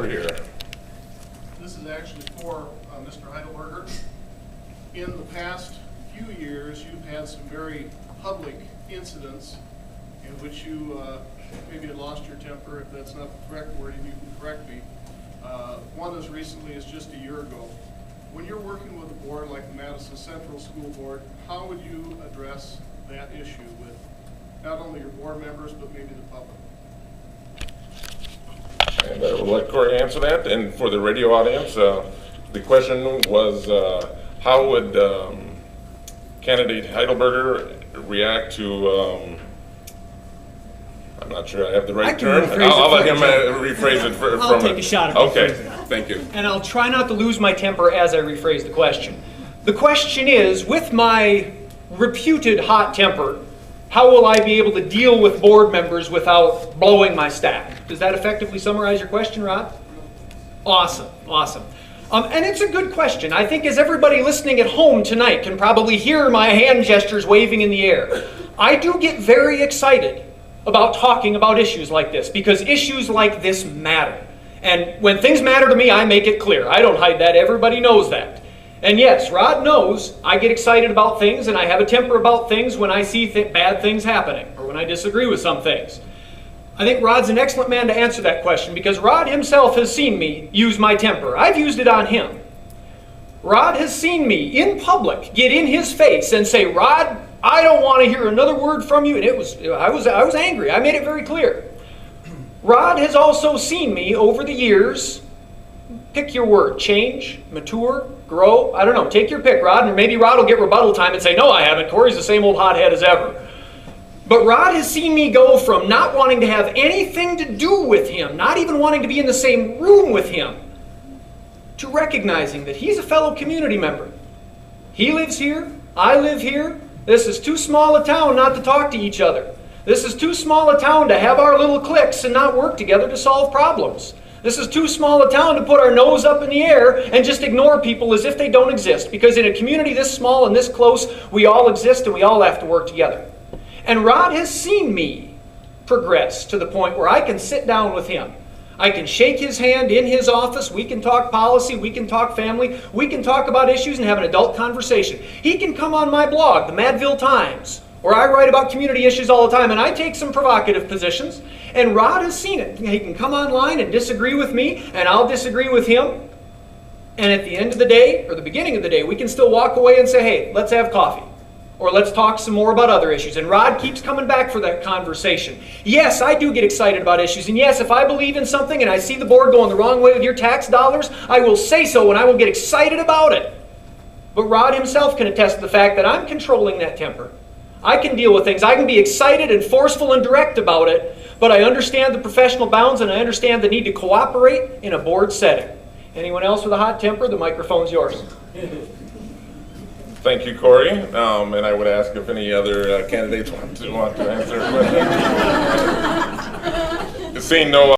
Here. This is actually for Mr. Heidelberger. In the past few years, you've had some very public incidents in which you maybe had lost your temper. If that's not the correct wording, you can correct me. One as recently as just a year ago. When you're working with a board like the Madison Central School Board, how would you address that issue with not only your board members, but maybe the public? And I will let Cory answer that. And for the radio audience, the question was, how would candidate Heidelberger react to, I'm not sure I have the right term. I'll let him rephrase it. I'll take a shot at Okay, rephrasing. thank you. And I'll try not to lose my temper as I rephrase the question. The question is, with my reputed hot temper, how will I be able to deal with board members without blowing my stack? Does that effectively summarize your question, Rod? Awesome, awesome. And it's a good question. I think as everybody listening at home tonight can probably hear my hand gestures waving in the air, I do get very excited about talking about issues like this because issues like this matter. And when things matter to me, I make it clear. I don't hide that. Everybody knows that. And yes, Rod knows I get excited about things and I have a temper about things when I see bad things happening or when I disagree with some things. I think Rod's an excellent man to answer that question because Rod himself has seen me use my temper. I've used it on him. Rod has seen me in public get in his face and say, "Rod, I don't want to hear another word from you." And I was angry. I made it very clear. Rod has also seen me over the years, pick your word, change, mature, grow. I don't know. Take your pick, Rod. And maybe Rod will get rebuttal time and say, "No, I haven't. Cory's the same old hothead as ever." But Rod has seen me go from not wanting to have anything to do with him, not even wanting to be in the same room with him, to recognizing that he's a fellow community member. He lives here. I live here. This is too small a town not to talk to each other. This is too small a town to have our little cliques and not work together to solve problems. This is too small a town to put our nose up in the air and just ignore people as if they don't exist. Because in a community this small and this close, we all exist and we all have to work together. And Rod has seen me progress to the point where I can sit down with him. I can shake his hand in his office. We can talk policy. We can talk family. We can talk about issues and have an adult conversation. He can come on my blog, the Madville Times, where I write about community issues all the time, and I take some provocative positions, and Rod has seen it. He can come online and disagree with me, and I'll disagree with him, and at the end of the day, or the beginning of the day, we can still walk away and say, "Hey, let's have coffee," or "Let's talk some more about other issues," and Rod keeps coming back for that conversation. Yes, I do get excited about issues, and yes, if I believe in something and I see the board going the wrong way with your tax dollars, I will say so, and I will get excited about it. But Rod himself can attest to the fact that I'm controlling that temper. I can deal with things. I can be excited and forceful and direct about it, but I understand the professional bounds and I understand the need to cooperate in a board setting. Anyone else with a hot temper? The microphone's yours. Thank you, Cory. And I would ask if any other candidates want to answer a question. Seeing no